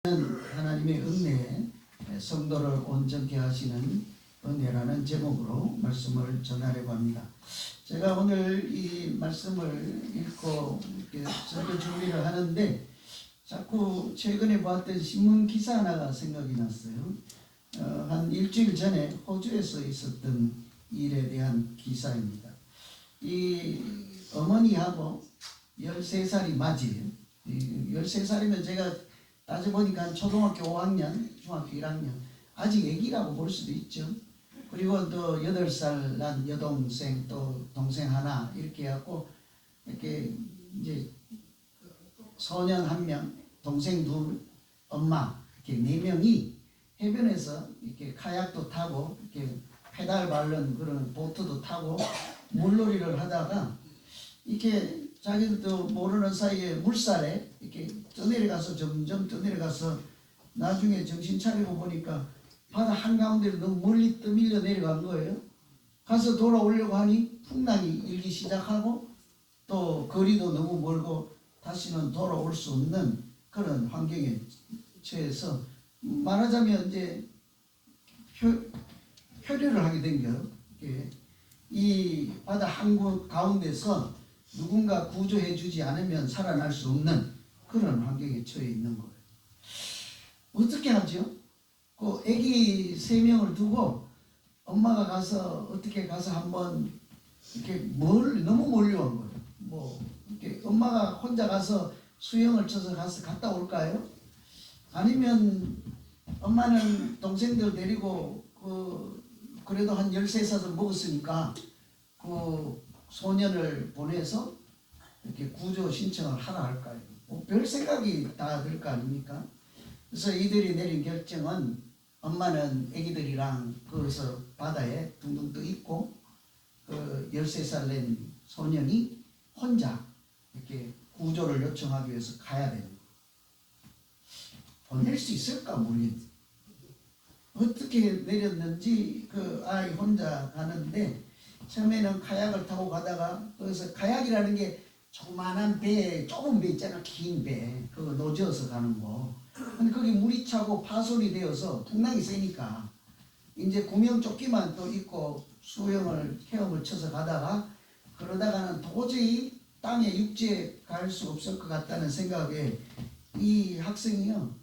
하나님의 은혜, 성도를 온전케 하시는 은혜라는 제목으로 말씀을 전하려고 합니다. 제가 오늘 이 말씀을 읽고 설교 준비를 하는데 자꾸 최근에 봤던 신문 기사 하나가 생각이 났어요. 한 일주일 전에 호주에서 있었던 일에 대한 기사입니다. 이 어머니하고 13살이 맞이에요. 13살이면 제가 따져보니까 초등학교 5학년, 중학교 1학년 아직 애기라고 볼 수도 있죠. 그리고 또 8살 난 여동생 또 동생 하나 이렇게 해갖고 이렇게 이제 소년 1명, 동생 2, 엄마 이렇게 4명이 해변에서 이렇게 카약도 타고 이렇게 페달 밟는 그런 보트도 타고 물놀이를 하다가 이렇게 자기들도 모르는 사이에 물살에 이렇게 떠내려가서 점점 떠내려가서 나중에 정신 차리고 보니까 바다 한가운데로 너무 멀리 떠밀려 내려간 거예요. 가서 돌아오려고 하니 풍랑이 일기 시작하고 또 거리도 너무 멀고 다시는 돌아올 수 없는 그런 환경에 처해서 말하자면 이제 표류를 하게 된 거예요. 이 바다 한가운데서 누군가 구조해 주지 않으면 살아날 수 없는 그런 환경에 처해 있는 거예요. 어떻게 하죠? 그 애기 3명을 두고 엄마가 가서 어떻게 가서 한번 이렇게 너무 멀리 온 거예요. 뭐 이렇게 엄마가 혼자 가서 수영을 쳐서 가서 갔다 올까요? 아니면 엄마는 동생들 데리고 그래도 한 13살 먹었으니까 그 소년을 보내서 이렇게 구조 신청을 하라 할까요? 별 생각이 다 들 거 아닙니까? 그래서 이들이 내린 결정은 엄마는 애기들이랑 거기서 바다에 둥둥 떠 있고 그 13살 된 소년이 혼자 이렇게 구조를 요청하기 위해서 가야 되는 거예요. 보낼 수 있을까 모르겠어요. 어떻게 내렸는지 그 아이 혼자 가는데 처음에는 카약을 타고 가다가 거기서 카약이라는 게 조그만한 배, 좁은 배 있잖아. 긴 배. 그거 노저어서 가는 거. 근데 거기 물이 차고 파손이 되어서 풍랑이 세니까 이제 구명조끼만 또 입고 헤엄을 쳐서 가다가 그러다가는 도저히 땅에 육지에 갈 수 없을 것 같다는 생각에 이 학생이요.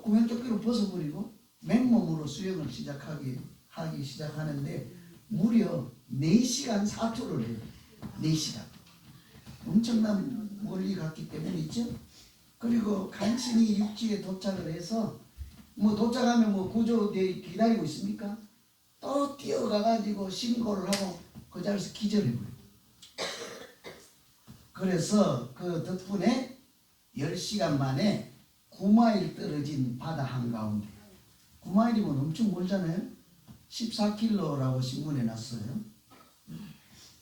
구명조끼를 벗어버리고 맨몸으로 수영을 하기 시작하는데 무려 4시간 4초를 해요. 4시간. 엄청난 멀리 갔기 때문이죠. 그리고 간신히 육지에 도착을 해서 도착하면 구조대 기다리고 있습니까? 또 뛰어가가지고 신고를 하고 그 자리에서 기절해버려요. 그래서 그 덕분에 10시간 만에 9마일 떨어진 바다 한가운데 9마일이면 엄청 멀잖아요. 14km라고 신문에 났어요.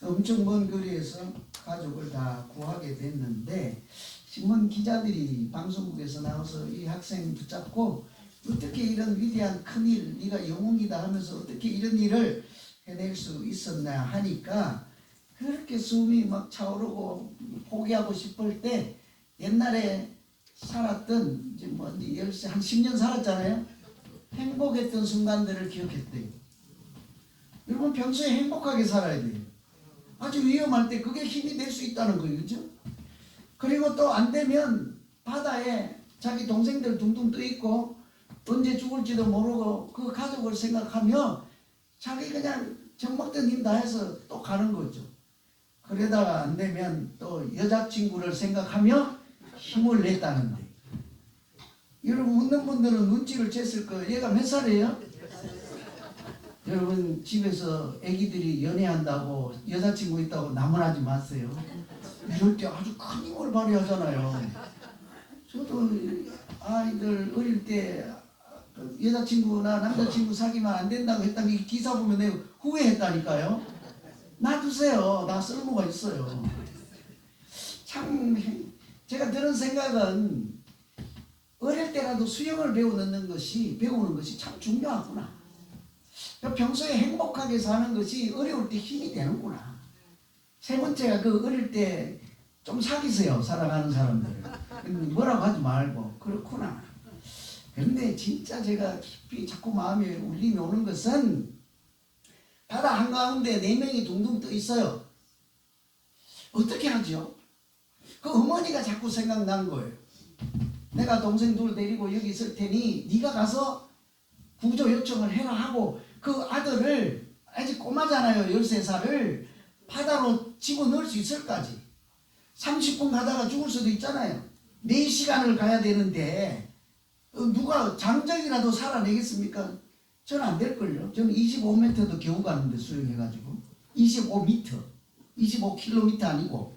엄청 먼 거리에서 가족을 다 구하게 됐는데 신문 기자들이 방송국에서 나와서 이 학생 붙잡고 어떻게 이런 위대한 큰일, 네가 영웅이다 하면서 어떻게 이런 일을 해낼 수 있었나 하니까 그렇게 숨이 막 차오르고 포기하고 싶을 때 옛날에 살았던 이제 한 10년 살았잖아요. 행복했던 순간들을 기억했대요. 여러분 평소에 행복하게 살아야 돼요. 아주 위험할 때 그게 힘이 될 수 있다는 거예요. 그죠? 그리고 또 안 되면 바다에 자기 동생들 둥둥 떠 있고 언제 죽을지도 모르고 그 가족을 생각하며 자기 그냥 정먹던 힘 다해서 또 가는 거죠. 그러다가 안 되면 또 여자친구를 생각하며 힘을 냈다는데 여러분 웃는 분들은 눈치를 챘을 거예요. 얘가 몇 살이에요? 여러분 집에서 애기들이 연애한다고 여자친구 있다고 나무라지 마세요. 이럴 때 아주 큰 힘을 발휘하잖아요. 저도 아이들 어릴 때 여자친구나 남자친구 사귀면 안 된다고 했다면 이 기사 보면 내가 후회했다니까요. 놔두세요. 나 쓸모가 있어요. 참 제가 들은 생각은 어릴 때라도 수영을 배우는 것이 참 중요하구나. 평소에 행복하게 사는 것이 어려울 때 힘이 되는구나. 세 번째가 그 어릴 때 좀 사귀세요. 사랑하는 사람들. 뭐라고 하지 말고 그렇구나. 그런데 진짜 제가 깊이 자꾸 마음에 울림이 오는 것은 바다 한가운데 4명이 둥둥 떠 있어요. 어떻게 하죠? 그 어머니가 자꾸 생각난 거예요. 내가 동생 둘 데리고 여기 있을 테니 네가 가서 구조 요청을 해라 하고 그 아들을 아직 꼬마잖아요. 13살을 바다로 집어넣을 수 있을까지 30분 가다가 죽을 수도 있잖아요. 4시간을 가야 되는데 누가 장정이라도 살아내겠습니까? 저는 안 될걸요. 저는 25m도 겨우 가는데 수영해가지고 25m 25km 아니고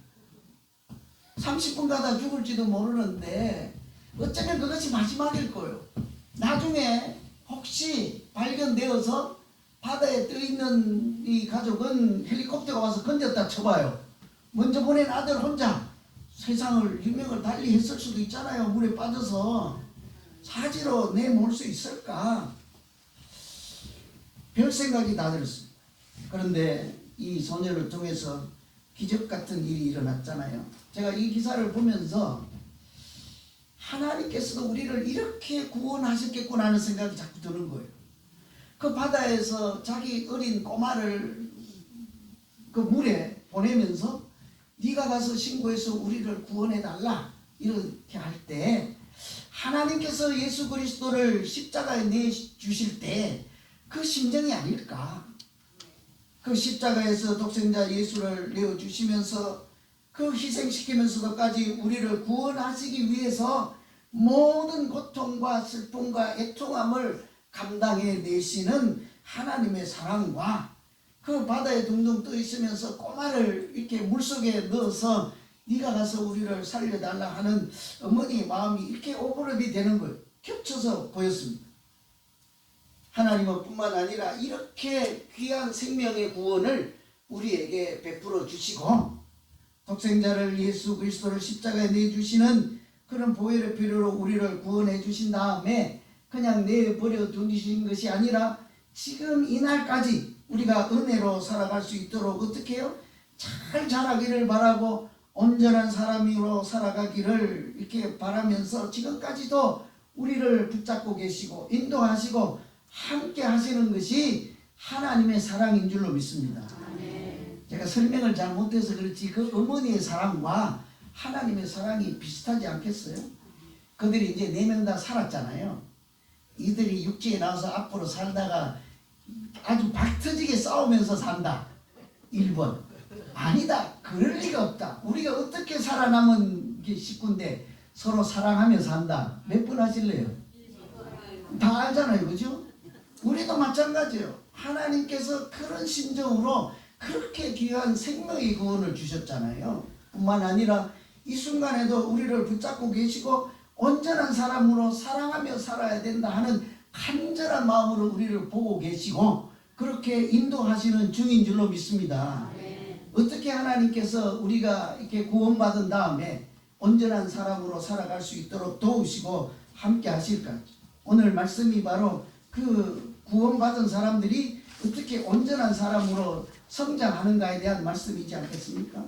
30분 가다 죽을지도 모르는데 어쩌면 그것이 마지막일 거예요. 나중에 혹시 발견되어서 바다에 떠있는 이 가족은 헬리콥터가 와서 건졌다 쳐봐요. 먼저 보낸 아들 혼자 세상을 유명을 달리 했을 수도 있잖아요. 물에 빠져서 사지로 내몰 수 있을까? 별 생각이 다 들었습니다. 그런데 이 소녀를 통해서 기적 같은 일이 일어났잖아요. 제가 이 기사를 보면서 하나님께서도 우리를 이렇게 구원하셨겠구나 하는 생각이 자꾸 드는 거예요. 그 바다에서 자기 어린 꼬마를 그 물에 보내면서 네가 가서 신고해서 우리를 구원해달라 이렇게 할 때 하나님께서 예수 그리스도를 십자가에 내주실 때 그 심정이 아닐까. 그 십자가에서 독생자 예수를 내어주시면서 그 희생시키면서도까지 우리를 구원하시기 위해서 모든 고통과 슬픔과 애통함을 감당해 내시는 하나님의 사랑과 그 바다에 둥둥 떠 있으면서 꼬마를 이렇게 물속에 넣어서 네가 가서 우리를 살려달라 하는 어머니의 마음이 이렇게 오버랩이 되는 거예요. 겹쳐서 보였습니다. 하나님은 뿐만 아니라 이렇게 귀한 생명의 구원을 우리에게 베풀어 주시고 독생자를 예수 그리스도를 십자가에 내주시는 그런 보혈의 피로 우리를 구원해 주신 다음에 그냥 내버려 두신 것이 아니라 지금 이날까지 우리가 은혜로 살아갈 수 있도록 어떻게 해요? 잘 자라기를 바라고 온전한 사람으로 살아가기를 이렇게 바라면서 지금까지도 우리를 붙잡고 계시고 인도하시고 함께 하시는 것이 하나님의 사랑인 줄로 믿습니다. 제가 설명을 잘 못해서 그렇지 그 어머니의 사랑과 하나님의 사랑이 비슷하지 않겠어요? 그들이 이제 4명 다 살았잖아요. 이들이 육지에 나와서 앞으로 살다가 아주 박터지게 싸우면서 산다. 1번. 아니다. 그럴 리가 없다. 우리가 어떻게 살아남은 게 식구인데 서로 사랑하며 산다. 몇 분 하실래요? 다 알잖아요. 그죠? 우리도 마찬가지예요. 하나님께서 그런 심정으로 그렇게 귀한 생명의 구원을 주셨잖아요. 뿐만 아니라 이 순간에도 우리를 붙잡고 계시고 온전한 사람으로 사랑하며 살아야 된다 하는 간절한 마음으로 우리를 보고 계시고 그렇게 인도하시는 중인 줄로 믿습니다. 어떻게 하나님께서 우리가 이렇게 구원받은 다음에 온전한 사람으로 살아갈 수 있도록 도우시고 함께 하실까? 오늘 말씀이 바로 그 구원받은 사람들이 어떻게 온전한 사람으로 성장하는가에 대한 말씀이지 않겠습니까?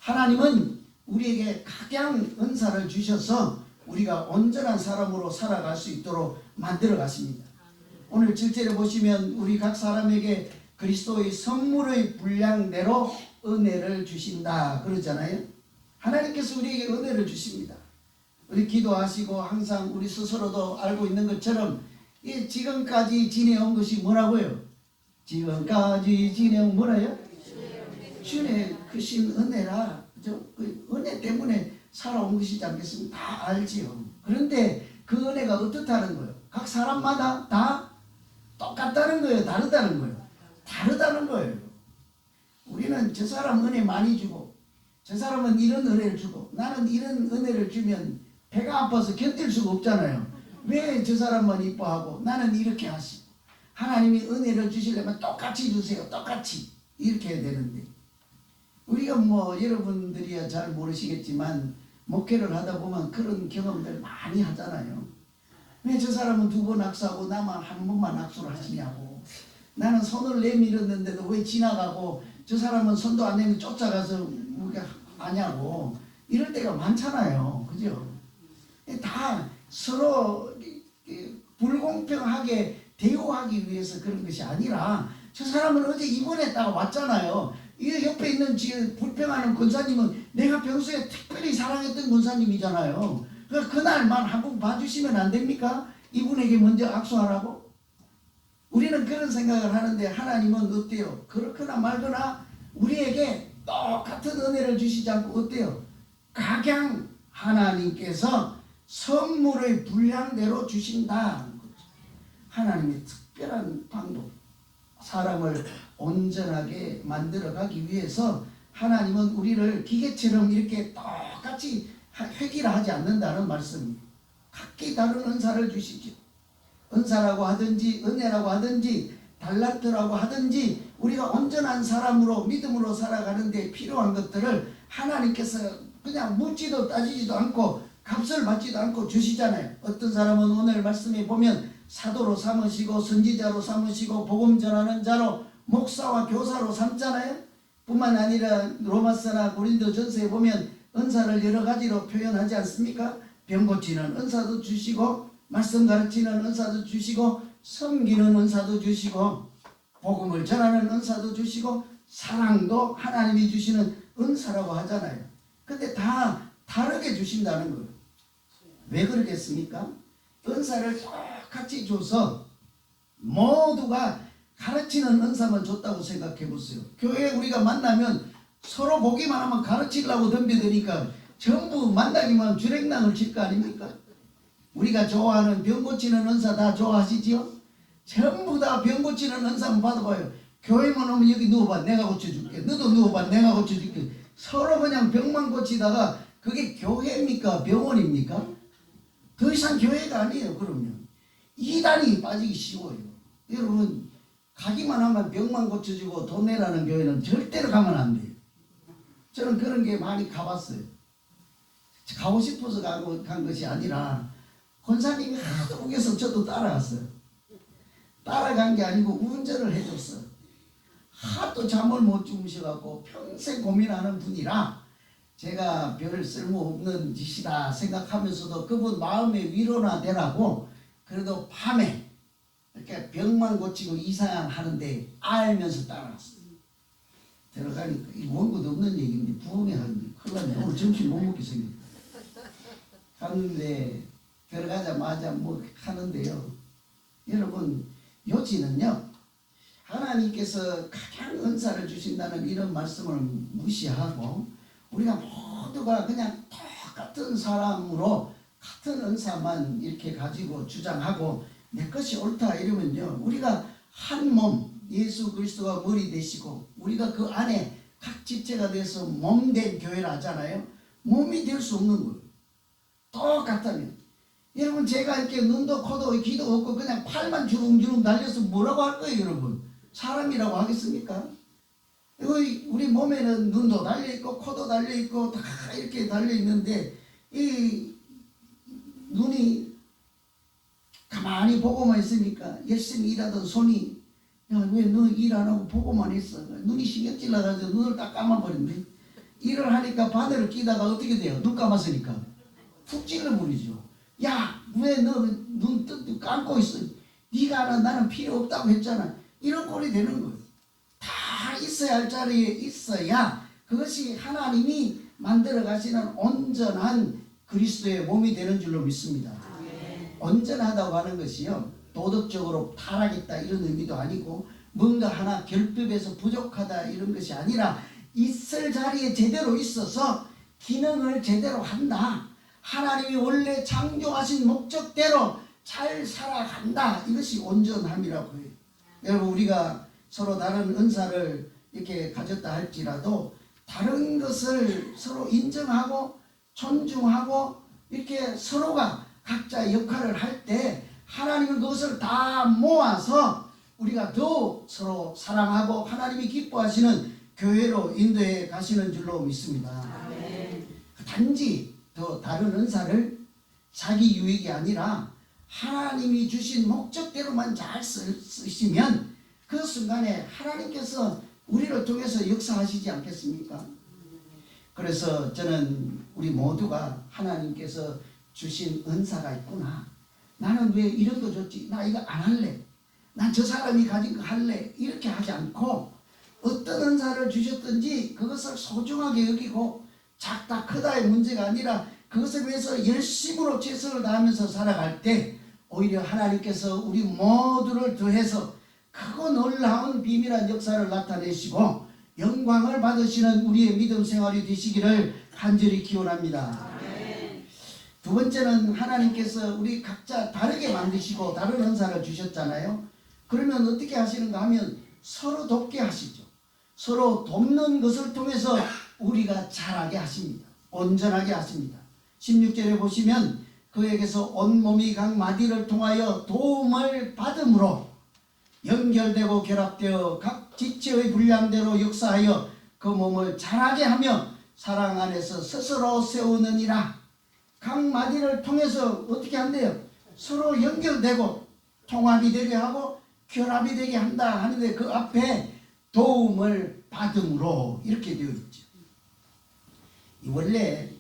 하나님은 우리에게 각양 은사를 주셔서 우리가 온전한 사람으로 살아갈 수 있도록 만들어 가십니다. 오늘 7절에 보시면 우리 각 사람에게 그리스도의 선물의 분량대로 은혜를 주신다 그러잖아요. 하나님께서 우리에게 은혜를 주십니다. 우리 기도하시고 항상 우리 스스로도 알고 있는 것처럼 이 지금까지 지내온 것이 뭐라고요? 지금까지 지내온 뭐라요? 주의 크신 은혜라. 그 은혜 때문에 살아온 것이지 않겠습니까? 다 알지요. 그런데 그 은혜가 어떻다는 거예요? 각 사람마다 다 똑같다는 거예요? 다르다는 거예요? 다르다는 거예요. 우리는 저 사람 은혜 많이 주고 저 사람은 이런 은혜를 주고 나는 이런 은혜를 주면 배가 아파서 견딜 수가 없잖아요. 왜 저 사람만 이뻐하고 나는 이렇게 하시고 하나님이 은혜를 주시려면 똑같이 주세요. 똑같이 이렇게 해야 되는데 우리가 뭐 여러분들이야 잘 모르시겠지만 목회를 하다 보면 그런 경험들 많이 하잖아요. 왜 저 사람은 2번 악수하고 나만 한 번만 악수를 하시냐고. 나는 손을 내밀었는데도 왜 지나가고 저 사람은 손도 안 내밀고 쫓아가서 우리가 하냐고. 이럴 때가 많잖아요. 그죠? 다 서로 훌륭하게 대우하기 위해서 그런 것이 아니라 저 사람은 어제 입원했다가 왔잖아요. 이 옆에 있는 지금 불평하는 권사님은 내가 평소에 특별히 사랑했던 권사님이잖아요. 그러니까 그날만 한번 봐주시면 안 됩니까? 이분에게 먼저 악수하라고? 우리는 그런 생각을 하는데 하나님은 어때요? 그렇거나 말거나 우리에게 똑같은 은혜를 주시지 않고 어때요? 각양 하나님께서 선물의 분량대로 주신다는 거죠. 하나님의 특별한 방법, 사람을 온전하게 만들어가기 위해서 하나님은 우리를 기계처럼 이렇게 똑같이 획일하지 않는다는 말씀입니다. 각기 다른 은사를 주시죠. 은사라고 하든지 은혜라고 하든지 달란트라고 하든지 우리가 온전한 사람으로 믿음으로 살아가는데 필요한 것들을 하나님께서 그냥 묻지도 따지지도 않고 값을 받지도 않고 주시잖아요. 어떤 사람은 오늘 말씀에 보면 사도로 삼으시고 선지자로 삼으시고 복음 전하는 자로 목사와 교사로 삼잖아요. 뿐만 아니라 로마서나 고린도전서에 보면 은사를 여러 가지로 표현하지 않습니까? 병 고치는 은사도 주시고 말씀 가르치는 은사도 주시고 섬기는 은사도 주시고 복음을 전하는 은사도 주시고 사랑도 하나님이 주시는 은사라고 하잖아요. 근데 다 다르게 주신다는 거예요. 왜 그러겠습니까? 은사를 똑같이 줘서 모두가 가르치는 은사만 줬다고 생각해 보세요. 교회에 우리가 만나면 서로 보기만 하면 가르치려고 덤벼드니까 전부 만나기만 주랭랑을 칠 거 아닙니까? 우리가 좋아하는 병 고치는 은사 다 좋아하시지요? 전부 다 병 고치는 은사만 받아봐요. 교회만 오면 여기 누워봐 내가 고쳐줄게. 너도 누워봐 내가 고쳐줄게. 서로 그냥 병만 고치다가 그게 교회입니까? 병원입니까? 더 이상 교회가 아니에요. 그러면 이단이 빠지기 쉬워요. 여러분 가기만 하면 병만 고쳐주고 돈 내라는 교회는 절대로 가면 안 돼요. 저는 그런 게 많이 가봤어요. 가고 싶어서 간 것이 아니라 권사님이 하도 우겨서 저도 따라갔어요. 따라간 게 아니고 운전을 해줬어요. 하도 잠을 못 주무셔갖고 평생 고민하는 분이라 제가 별 쓸모없는 짓이다 생각하면서도 그분 마음의 위로나 되라고 그래도 밤에 이렇게 병만 고치고 이사하는데 알면서 따라갔어요. 들어가니까 이 원고도 없는 얘기인데 부흥회 하는데 큰일 났네. 오늘 점심 못 먹게 생겼다. 갔는데 들어가자마자 뭐 하는데요. 여러분 요지는요. 하나님께서 가장 은사를 주신다는 이런 말씀을 무시하고 우리가 모두가 그냥 똑같은 사람으로 같은 은사만 이렇게 가지고 주장하고 내 것이 옳다 이러면요. 우리가 한 몸 예수 그리스도가 머리 되시고 우리가 그 안에 각 지체가 돼서 몸 된 교회를 하잖아요. 몸이 될 수 없는 거예요. 똑같다면 여러분 제가 이렇게 눈도 코도 귀도 없고 그냥 팔만 주렁주렁 달려서 뭐라고 할 거예요 여러분? 사람이라고 하겠습니까? 우리 몸에는 눈도 달려있고 코도 달려있고 다 이렇게 달려있는데 이 눈이 가만히 보고만 있으니까 열심히 일하던 손이 야 왜 너 일 안 하고 보고만 있어? 눈이 신경질 나가지고 눈을 딱 감아버린대. 일을 하니까 바늘을 끼다가 어떻게 돼요? 눈 감았으니까 푹 찔러버리죠. 야 왜 너 눈 감고 있어? 네가 알아 나는 필요 없다고 했잖아. 이런 꼴이 되는 거예요. 다 있어야 할 자리에 있어야 그것이 하나님이 만들어 가시는 온전한 그리스도의 몸이 되는 줄로 믿습니다. 온전하다고 하는 것이요 도덕적으로 타락했다 이런 의미도 아니고 뭔가 하나 결핍에서 부족하다 이런 것이 아니라 있을 자리에 제대로 있어서 기능을 제대로 한다. 하나님이 원래 창조하신 목적대로 잘 살아간다. 이것이 온전함이라고 해요. 여러분 우리가 서로 다른 은사를 이렇게 가졌다 할지라도 다른 것을 서로 인정하고 존중하고 이렇게 서로가 각자 역할을 할 때 하나님은 그것을 다 모아서 우리가 더 서로 사랑하고 하나님이 기뻐하시는 교회로 인도해 가시는 줄로 믿습니다. 아멘. 단지 더 다른 은사를 자기 유익이 아니라 하나님이 주신 목적대로만 잘 쓰시면 그 순간에 하나님께서 우리를 통해서 역사하시지 않겠습니까? 그래서 저는 우리 모두가 하나님께서 주신 은사가 있구나. 나는 왜 이런 거 줬지? 나 이거 안 할래. 난 저 사람이 가진 거 할래. 이렇게 하지 않고 어떤 은사를 주셨든지 그것을 소중하게 여기고 작다 크다의 문제가 아니라 그것을 위해서 열심으로 최선을 다하면서 살아갈 때 오히려 하나님께서 우리 모두를 더해서 크고 놀라운 비밀한 역사를 나타내시고 영광을 받으시는 우리의 믿음 생활이 되시기를 간절히 기원합니다. 두 번째는 하나님께서 우리 각자 다르게 만드시고 다른 은사를 주셨잖아요. 그러면 어떻게 하시는가 하면 서로 돕게 하시죠. 서로 돕는 것을 통해서 우리가 잘하게 하십니다. 온전하게 하십니다. 16절에 보시면 그에게서 온몸이 각 마디를 통하여 도움을 받음으로 연결되고 결합되어 각 지체의 분량대로 역사하여 그 몸을 자라게 하며 사랑 안에서 스스로 세우느니라. 각 마디를 통해서 어떻게 한대요? 서로 연결되고 통합이 되게 하고 결합이 되게 한다 하는데 그 앞에 도움을 받음으로 이렇게 되어 있죠. 원래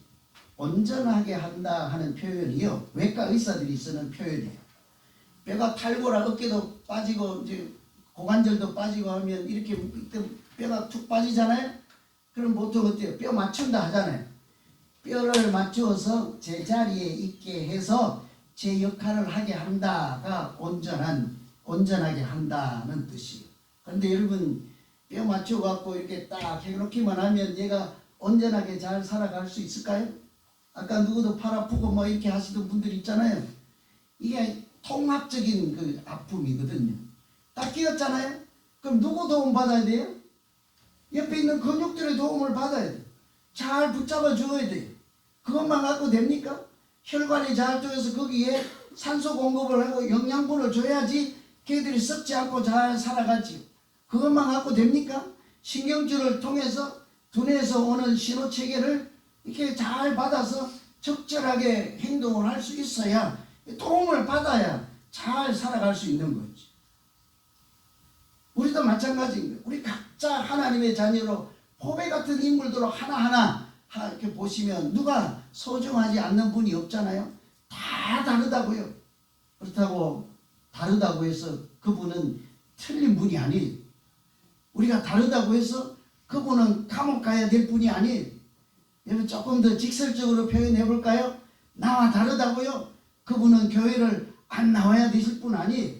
온전하게 한다 하는 표현이요, 외과 의사들이 쓰는 표현이에요. 뼈가 탈골아 어깨도 빠지고 이제 고관절도 빠지고 하면 이렇게 뼈가 툭 빠지잖아요. 그럼 보통 어때요? 뼈 맞춘다 하잖아요. 뼈를 맞추어서 제자리에 있게 해서 제 역할을 하게 한다가 온전하게 한다는 뜻이에요. 그런데 여러분 뼈 맞춰갖고 이렇게 딱 해놓기만 하면 얘가 온전하게 잘 살아갈 수 있을까요? 아까 누구도 팔 아프고 뭐 이렇게 하시던 분들 있잖아요. 이게 통합적인 그 아픔이거든요. 딱 끼었잖아요. 그럼 누구 도움 받아야 돼요? 옆에 있는 근육들의 도움을 받아야 돼요. 잘 붙잡아 줘야 돼요. 그것만 갖고 됩니까? 혈관이 잘 통해서 거기에 산소 공급을 하고 영양분을 줘야지 걔들이 썩지 않고 잘 살아가지요. 그것만 갖고 됩니까? 신경줄을 통해서 두뇌에서 오는 신호 체계를 이렇게 잘 받아서 적절하게 행동을 할 수 있어야, 도움을 받아야 잘 살아갈 수 있는 거지. 우리도 마찬가지인 거예요. 우리 각자 하나님의 자녀로 포배 같은 인물들로 하나하나 이렇게 보시면 누가 소중하지 않는 분이 없잖아요. 다 다르다고요. 그렇다고 다르다고 해서 그분은 틀린 분이 아니에요. 우리가 다르다고 해서 그분은 감옥 가야 될 분이 아니에요. 여러분 조금 더 직설적으로 표현해 볼까요? 나와 다르다고요? 그분은 교회를 안 나와야 되실 분 아니에요.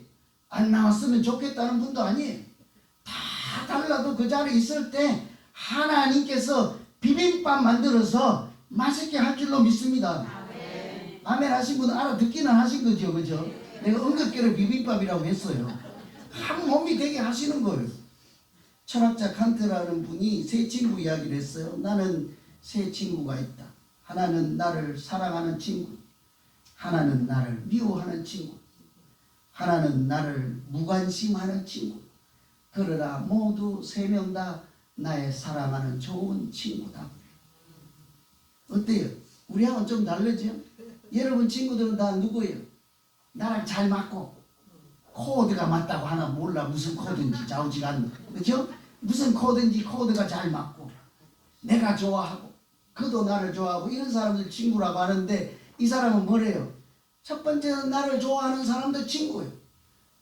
안 나왔으면 좋겠다는 분도 아니에요. 다 달라도 그 자리에 있을 때 하나님께서 비빔밥 만들어서 맛있게 할 줄로 믿습니다. 아멘 하신 분은 알아듣기는 하신 거죠. 그죠? 내가 응급계를 비빔밥이라고 했어요. 한 몸이 되게 하시는 거예요. 철학자 칸트라는 분이 세 친구 이야기를 했어요. 나는 세 친구가 있다. 하나는 나를 사랑하는 친구, 하나는 나를 미워하는 친구, 하나는 나를 무관심하는 친구. 그러나 모두 세 명 다 나의 사랑하는 좋은 친구다. 어때요? 우리하고는 좀 다르죠? 여러분 친구들은 다 누구예요? 나랑 잘 맞고 코드가 맞다고 하나 몰라. 무슨 코드인지 자우지가 않는, 그렇죠? 무슨 코드인지 코드가 잘 맞고 내가 좋아하고 그도 나를 좋아하고 이런 사람들 친구라고 하는데, 이 사람은 뭐래요? 첫 번째는 나를 좋아하는 사람도 친구예요.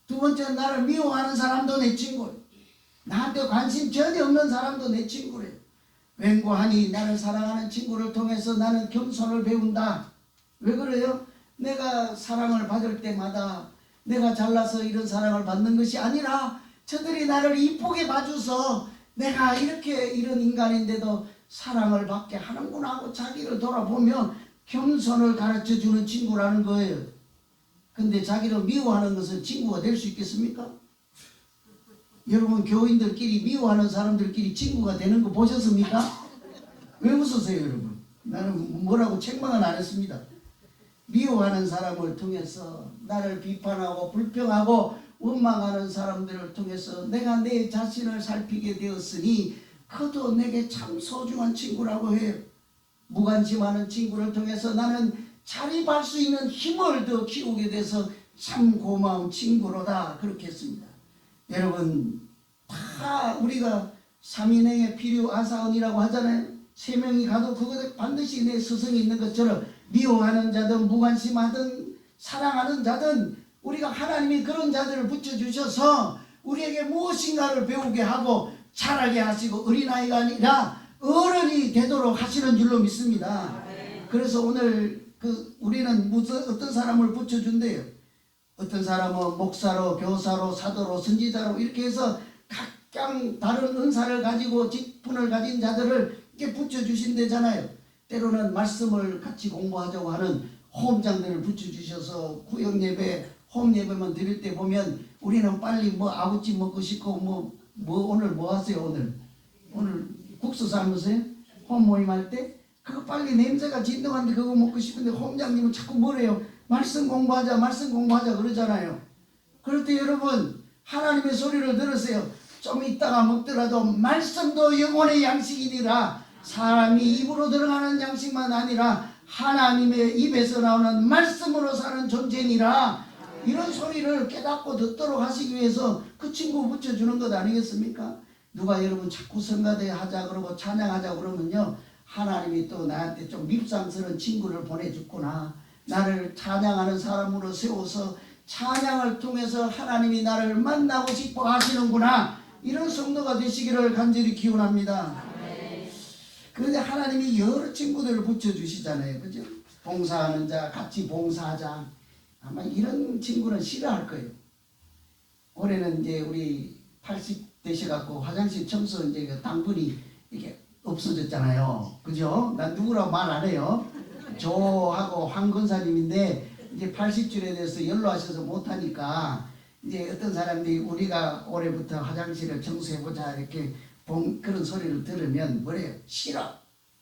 두 번째는 나를 미워하는 사람도 내 친구예요. 나한테 관심 전혀 없는 사람도 내 친구래요. 웬고하니 나를 사랑하는 친구를 통해서 나는 겸손을 배운다. 왜 그래요? 내가 사랑을 받을 때마다 내가 잘나서 이런 사랑을 받는 것이 아니라 저들이 나를 이쁘게 봐줘서 내가 이렇게 이런 인간인데도 사랑을 받게 하는구나 하고 자기를 돌아보면 겸손을 가르쳐주는 친구라는 거예요. 근데 자기를 미워하는 것은 친구가 될 수 있겠습니까? 여러분 교인들끼리 미워하는 사람들끼리 친구가 되는 거 보셨습니까? 왜 웃으세요 여러분? 나는 뭐라고 책망은 안 했습니다. 미워하는 사람을 통해서 나를 비판하고 불평하고 원망하는 사람들을 통해서 내가 내 자신을 살피게 되었으니 그도 내게 참 소중한 친구라고 해요. 무관심하는 친구를 통해서 나는 자립할 수 있는 힘을 더 키우게 돼서 참 고마운 친구로다. 그렇게 했습니다. 여러분 다 우리가 삼인행의 필요 아사원이라고 하잖아요. 세 명이 가도 그것에 반드시 내 스승이 있는 것처럼 미워하는 자든 무관심하든 사랑하는 자든 우리가 하나님이 그런 자들을 붙여주셔서 우리에게 무엇인가를 배우게 하고 자라게 하시고 어린아이가 아니라 어른이 되도록 하시는 줄로 믿습니다. 그래서 오늘 우리는 어떤 사람을 붙여준대요. 어떤 사람은 목사로, 교사로, 사도로, 선지자로 이렇게 해서 각각 다른 은사를 가지고 직분을 가진 자들을 이렇게 붙여주신대잖아요. 때로는 말씀을 같이 공부하자고 하는 호흡장들을 붙여주셔서 구역예배, 홈예배만 드릴 때 보면 우리는 빨리 뭐 아구찜 먹고 싶고 오늘 뭐 하세요? 오늘 국수 삶으세요? 홈 모임할 때? 그거 빨리 냄새가 진동하는데 그거 먹고 싶은데 홈장님은 자꾸 뭐래요? 말씀 공부하자 그러잖아요. 그럴 때 여러분 하나님의 소리를 들으세요. 좀 이따가 먹더라도 말씀도 영혼의 양식이니라. 사람이 입으로 들어가는 양식만 아니라 하나님의 입에서 나오는 말씀으로 사는 존재니라. 이런 소리를 깨닫고 듣도록 하시기 위해서 그 친구 붙여주는 것 아니겠습니까? 누가 여러분 자꾸 성가대 하자 그러고 찬양하자 그러면요, 하나님이 또 나한테 좀 밉상스러운 친구를 보내줬구나. 나를 찬양하는 사람으로 세워서 찬양을 통해서 하나님이 나를 만나고 싶어 하시는구나. 이런 성도가 되시기를 간절히 기원합니다. 그런데 하나님이 여러 친구들을 붙여주시잖아요. 그죠? 봉사하는 자, 같이 봉사하자. 아마 이런 친구는 싫어할 거예요. 올해는 이제 우리 80 되셔갖고 화장실 청소 이제 당분이 이렇게 없어졌잖아요. 그죠? 난 누구라고 말 안 해요. 저하고 황 권사님인데 이제 80줄에 대해서 연로하셔서 못하니까 이제 어떤 사람들이 우리가 올해부터 화장실을 청소해보자 이렇게 그런 소리를 들으면 뭐래요? 싫어.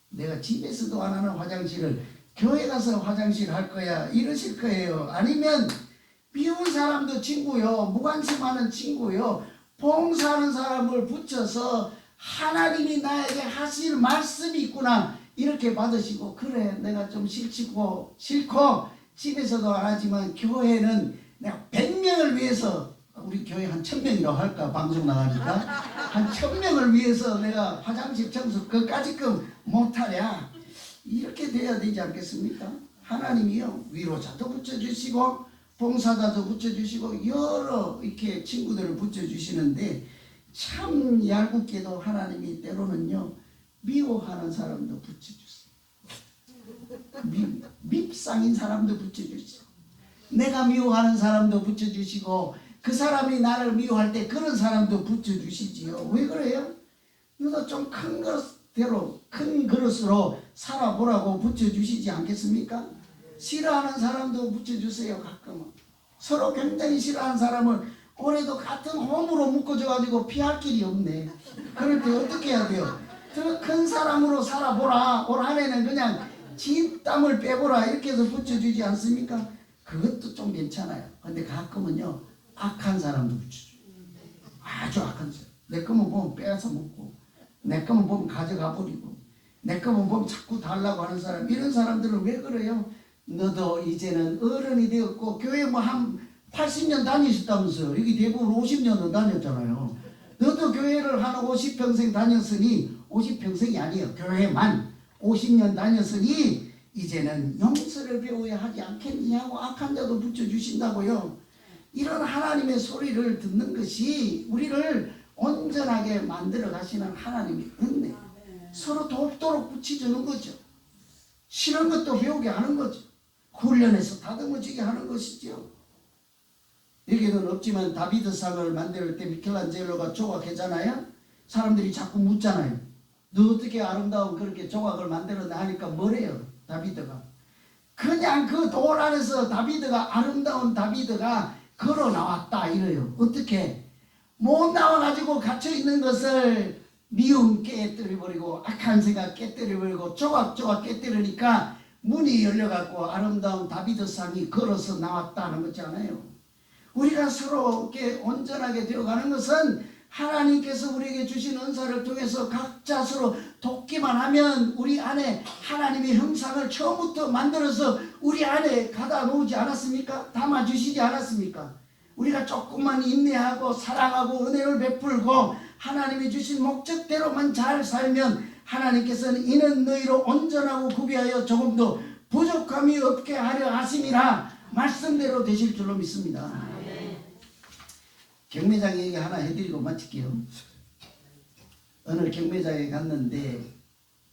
내가 집에서도 안 하는 화장실을 교회 가서 화장실 할 거야. 이러실 거예요. 아니면 미운 사람도 친구요. 무관심하는 친구요. 봉사하는 사람을 붙여서 하나님이 나에게 하실 말씀이 있구나. 이렇게 받으시고 그래 내가 좀 싫고 집에서도 안 하지만 교회는 내가 100명을 위해서 우리 교회 한 1000명이라고 할까 방송 나가니까 한 1000명을 위해서 내가 화장실 청소 그까지끔 못하랴. 이렇게 돼야 되지 않겠습니까? 하나님이요 위로자도 붙여주시고 봉사자도 붙여주시고 여러 이렇게 친구들을 붙여주시는데 참 얄궂게도 하나님이 때로는요 미워하는 사람도 붙여주세요. 밉상인 사람도 붙여주시고 내가 미워하는 사람도 붙여주시고 그 사람이 나를 미워할 때 그런 사람도 붙여주시지요. 왜 그래요? 너도 좀 큰 그릇으로 살아보라고 붙여주시지 않겠습니까? 싫어하는 사람도 붙여주세요. 가끔은 서로 굉장히 싫어하는 사람을 올해도 같은 홈으로 묶어줘가지고 피할 길이 없네. 그럴 때 어떻게 해야 돼요? 더 큰 사람으로 살아보라. 올 한해는 그냥 진 땀을 빼보라. 이렇게 해서 붙여주지 않습니까? 그것도 좀 괜찮아요. 근데 가끔은요 악한 사람도 붙여줘요. 아주 악한 사람. 내 거만 보면 빼앗아 먹고 내 거만 보면 가져가 버리고 내 거만 보면 자꾸 달라고 하는 사람. 이런 사람들은 왜 그래요? 너도 이제는 어른이 되었고 교회 뭐 한 80년 다니셨다면서요. 여기 대부분 50년은 다녔잖아요. 너도 교회를 한 50평생 다녔으니 50평생이 아니에요. 교회만 50년 다녔으니 이제는 용서를 배워야 하지 않겠느냐고 악한 자도 붙여주신다고요. 이런 하나님의 소리를 듣는 것이 우리를 온전하게 만들어 가시는 하나님의 은혜. 서로 돕도록 붙여주는 거죠. 싫은 것도 배우게 하는 거죠. 훈련해서 다듬어지게 하는 것이죠. 여기는 없지만 다비드상을 만들 때 미켈란젤로가 조각했잖아요. 사람들이 자꾸 묻잖아요. 너 어떻게 아름다운 그렇게 조각을 만들었나 하니까 뭐래요? 다비드가 그냥 그 돌 안에서 다비드가 아름다운 다비드가 걸어 나왔다 이래요. 어떻게? 못 나와가지고 갇혀있는 것을 미움 깨뜨려버리고 악한 생각 깨뜨려버리고 조각조각 깨뜨리니까 문이 열려갖고 아름다운 다비드상이 걸어서 나왔다는 거잖아요. 우리가 서로 이렇게 온전하게 되어가는 것은 하나님께서 우리에게 주신 은사를 통해서 각자 서로 돕기만 하면 우리 안에 하나님의 형상을 처음부터 만들어서 우리 안에 가다 놓지 않았습니까? 담아주시지 않았습니까? 우리가 조금만 인내하고 사랑하고 은혜를 베풀고 하나님이 주신 목적대로만 잘 살면 하나님께서는 이는 너희로 온전하고 구비하여 조금도 부족함이 없게 하려 하심이라 말씀대로 되실 줄로 믿습니다. 경매장 얘기 하나 해드리고 마칠게요. 어느 경매장에 갔는데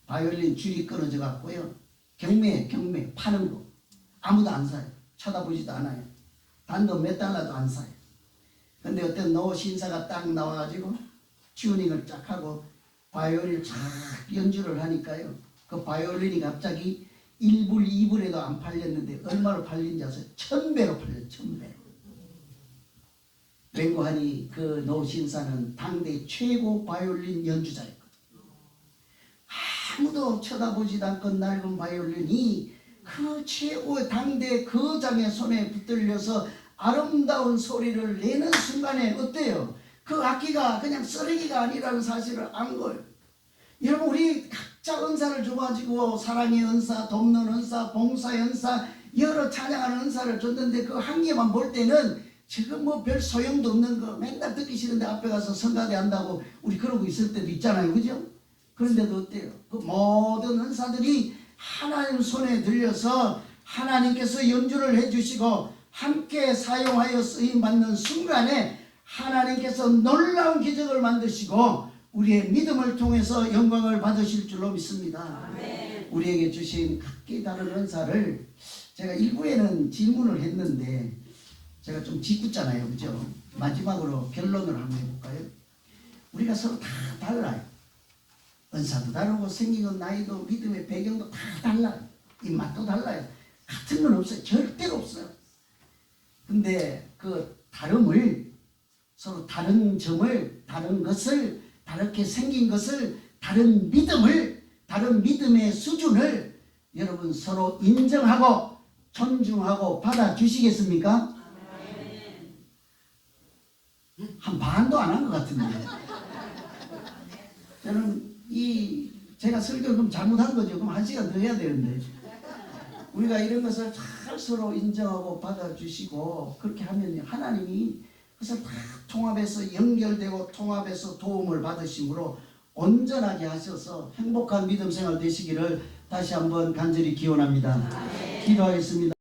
바이올린 줄이 끊어져 갖고요. 경매 파는 거 아무도 안 사요. 쳐다보지도 않아요. 단돈 몇 달러도 안 사요. 근데 어떤 노 신사가 딱 나와가지고 튜닝을 쫙 하고 바이올린을 쫙 연주를 하니까요. 그 바이올린이 갑자기 1불 2불에도 안 팔렸는데 얼마로 팔린지 아세요? 1000배로 팔렸어요. 1000배. 맹고하니 그 노 신사는 당대 최고 바이올린 연주자였거든요. 아무도 쳐다보지도 않던 낡은 바이올린이 그 최고의 당대 거장의 손에 붙들려서 아름다운 소리를 내는 순간에 어때요? 그 악기가 그냥 쓰레기가 아니라는 사실을 안 거예요. 여러분, 우리 각자 은사를 줘가지고 사랑의 은사, 돕는 은사, 봉사의 은사, 여러 찬양하는 은사를 줬는데 그 한 개만 볼 때는 지금 뭐 별 소용도 없는 거 맨날 듣기 싫은데 앞에 가서 성가대 한다고 우리 그러고 있을 때도 있잖아요. 그죠? 그런데도 어때요? 그 모든 은사들이 하나님 손에 들려서 하나님께서 연주를 해주시고 함께 사용하여 쓰임받는 순간에 하나님께서 놀라운 기적을 만드시고 우리의 믿음을 통해서 영광을 받으실 줄로 믿습니다. 아멘. 우리에게 주신 각기 다른 은사를 제가 일부에는 질문을 했는데 제가 좀 짓궂잖아요. 그죠? 마지막으로 결론을 한번 해볼까요? 우리가 서로 다 달라요. 은사도 다르고 생긴 건 나이도 믿음의 배경도 다 달라요. 입맛도 달라요. 같은 건 없어요. 절대로 없어요. 근데 그 다름을 서로 다른 점을 다른 것을 다르게 생긴 것을 다른 믿음을 다른 믿음의 수준을 여러분 서로 인정하고 존중하고 받아주시겠습니까? 한 반도 안 한 것 같은데 저는 제가 설교를 그럼 잘못한 거죠. 그럼 1시간 더 해야 되는데 우리가 이런 것을 잘 서로 인정하고 받아주시고 그렇게 하면 하나님이 그것을 다 통합해서 연결되고 통합해서 도움을 받으심으로 온전하게 하셔서 행복한 믿음 생활 되시기를 다시 한번 간절히 기원합니다. 기도하겠습니다.